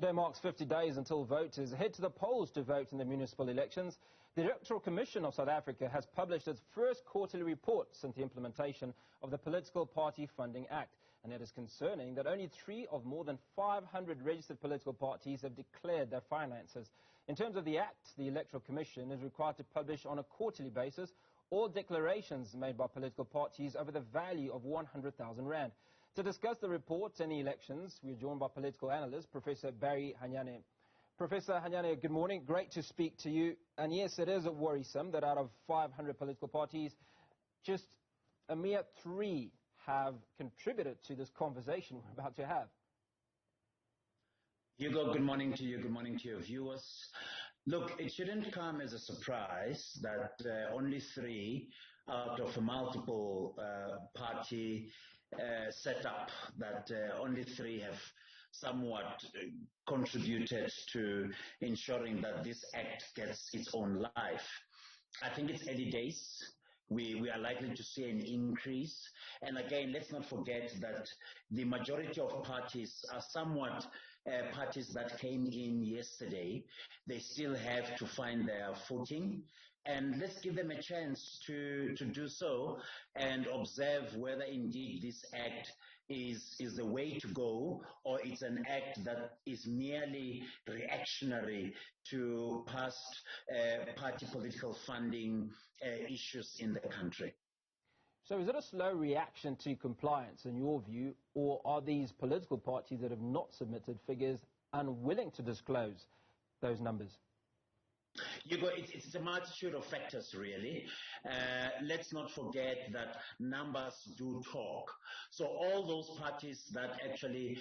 Today marks 50 days until voters head to the polls to vote in the municipal elections. The Electoral Commission of South Africa has published its first quarterly report since the implementation of the Political Party Funding Act. And it is concerning that only 3 of more than 500 registered political parties have declared their finances. In terms of the Act, the Electoral Commission is required to publish on a quarterly basis all declarations made by political parties over the value of 100,000 rand. To discuss the report and the elections, we are joined by political analyst Professor Barry Hanyane. Professor Hanyane, good morning. Great to speak to you. And yes, it is worrisome that out of 500 political parties, just a mere 3 have contributed to this conversation we're about to have. Hugo, good morning to you. Good morning to your viewers. Look, it shouldn't come as a surprise that only 3 out of a multiple party setup, that only 3 have somewhat contributed to ensuring that this act gets its own life. I think it's early days. We are likely to see an increase. And again, let's not forget that the majority of parties are somewhat parties that came in yesterday. They still have to find their footing. And let's give them a chance to do so and observe whether indeed this act is the way to go, or it's an act that is merely reactionary to past party political funding issues in the country. So is it a slow reaction to compliance in your view, or are these political parties that have not submitted figures unwilling to disclose those numbers? It's a multitude of factors, really. Let's not forget that numbers do talk. So all those parties that actually,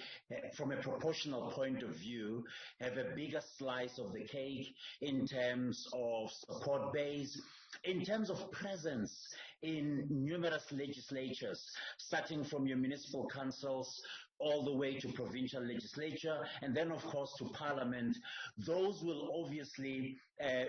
from a proportional point of view, have a bigger slice of the cake in terms of support base, in terms of presence in numerous legislatures, starting from your municipal councils all the way to provincial legislature, and then of course to parliament, those will obviously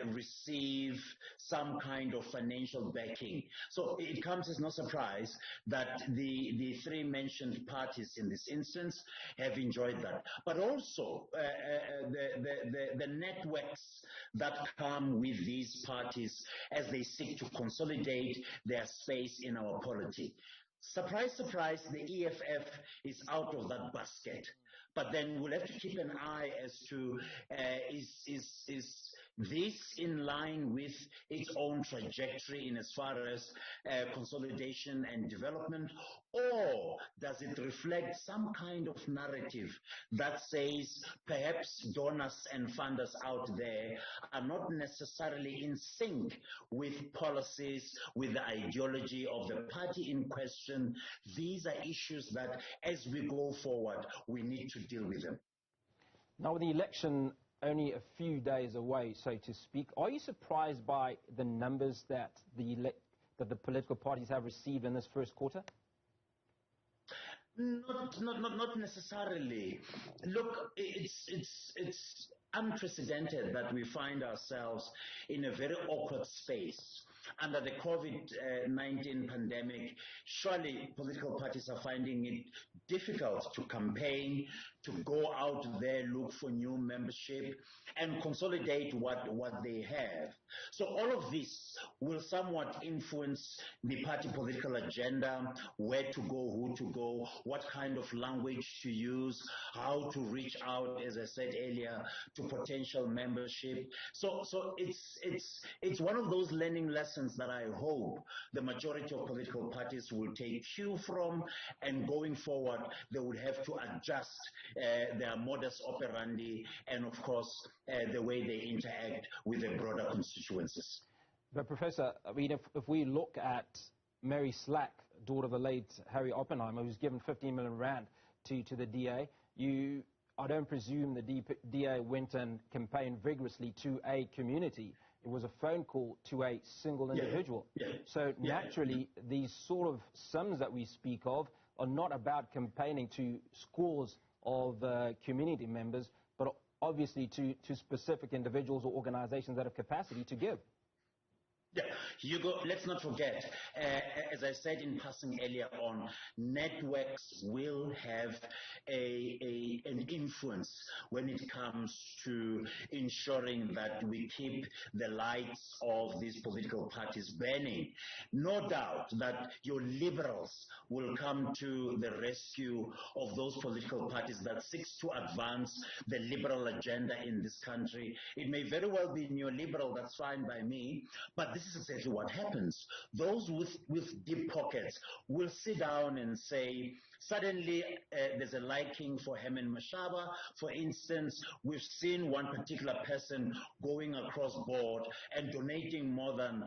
receive some kind of financial backing. So it comes as no surprise that the 3 mentioned parties in this instance have enjoyed that. But also the networks that come with these parties as they seek to consolidate their space in our polity. Surprise, surprise, the EFF is out of that basket. But then we'll have to keep an eye as to is this in line with its own trajectory in as far as consolidation and development, or does it reflect some kind of narrative that says perhaps donors and funders out there are not necessarily in sync with policies, with the ideology of the party in question? These are issues that, as we go forward, we need to deal with them. Now, with the election only a few days away, so to speak, are you surprised by the numbers that the political parties have received in this first quarter? Not necessarily. Look, it's unprecedented that we find ourselves in a very awkward space. Under the COVID-19 pandemic, surely political parties are finding it difficult to campaign, to go out there, look for new membership, and consolidate what they have. So all of this will somewhat influence the party political agenda, where to go, who to go, what kind of language to use, how to reach out, as I said earlier, to potential membership. So it's one of those learning lessons that I hope the majority of political parties will take cue from, and going forward they will have to adjust their modus operandi and of course the way they interact with their broader constituencies. But Professor, I mean, if we look at Mary Slack, daughter of the late Harry Oppenheimer, who's given 15 million rand to the DA, I don't presume the DA went and campaigned vigorously to a community. It was a phone call to a single individual. So naturally, these sort of sums that we speak of are not about campaigning to scores of community members, but obviously to specific individuals or organizations that have capacity to give. Yeah, let's not forget, as I said in passing earlier on, networks will have an influence when it comes to ensuring that we keep the lights of these political parties burning. No doubt that your liberals will come to the rescue of those political parties that seeks to advance the liberal agenda in this country. It may very well be neoliberal, that's fine by me, but this is exactly what happens. Those with deep pockets will sit down and say, suddenly there's a liking for Herman Mashaba. For instance, we've seen one particular person going across board and donating more than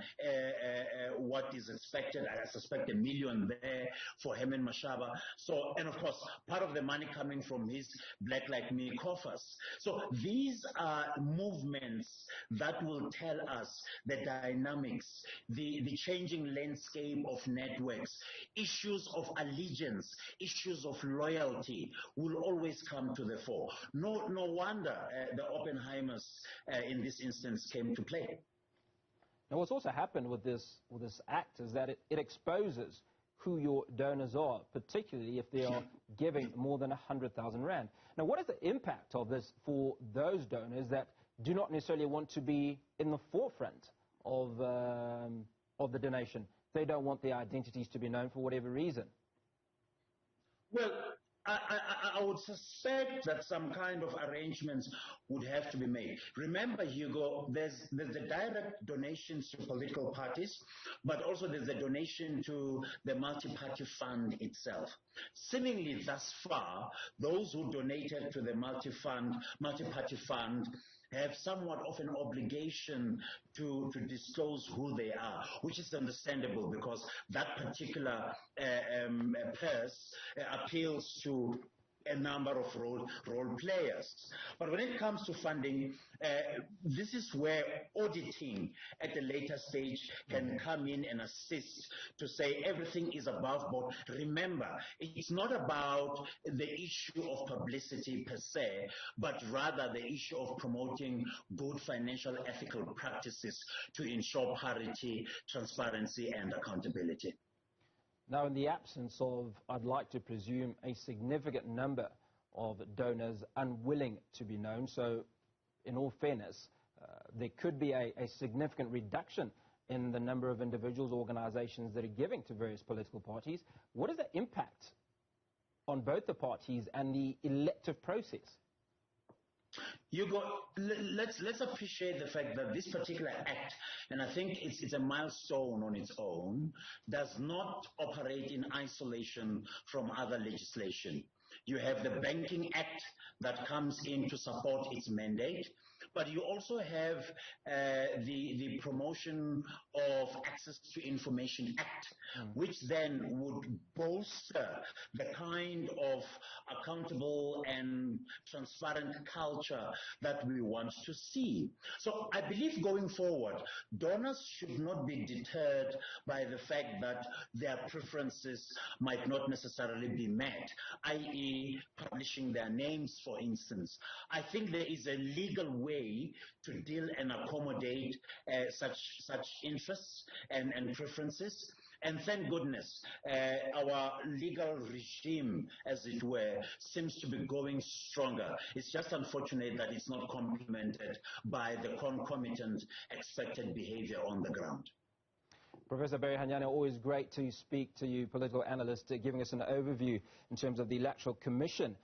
what is expected. I suspect $1 million there for Herman Mashaba. So, and of course, part of the money coming from his Black Like Me coffers. So these are movements that will tell us the dynamics, the changing landscape of networks, issues of allegiance, issues of loyalty will always come to the fore. No wonder the Oppenheimers in this instance came to play. Now, what's also happened with this act is that it exposes who your donors are, particularly if they are giving more than 100,000 rand. Now, what is the impact of this for those donors that do not necessarily want to be in the forefront of the donation? They don't want their identities to be known for whatever reason. Well, I would suspect that some kind of arrangements would have to be made. Remember, Hugo, there's the direct donations to political parties, but also there's the donation to the multi-party fund itself. Seemingly thus far, those who donated to the multi-party fund have somewhat of an obligation to disclose who they are, which is understandable because that particular purse appeals to a number of role players. But when it comes to funding, this is where auditing at a later stage can come in and assist to say everything is above board. Remember, it's not about the issue of publicity per se, but rather the issue of promoting good financial ethical practices to ensure parity, transparency, and accountability. Now, in the absence of, I'd like to presume, a significant number of donors unwilling to be known, so in all fairness, there could be a significant reduction in the number of individuals, organizations that are giving to various political parties. What is the impact on both the parties and the elective process? Let's appreciate the fact that this particular act, and I think it's a milestone on its own, does not operate in isolation from other legislation. You have the Banking Act that comes in to support its mandate, but you also have the Promotion of Access to Information Act, which then would bolster the kind of accountable and transparent culture that we want to see. So I believe going forward, donors should not be deterred by the fact that their preferences might not necessarily be met, i.e. publishing their names, for instance. I think there is a legal way to deal and accommodate such interests and preferences. And thank goodness, our legal regime, as it were, seems to be going stronger. It's just unfortunate that it's not complemented by the concomitant expected behavior on the ground. Professor Barry Hanyane, always great to speak to you, political analyst, giving us an overview in terms of the Electoral Commission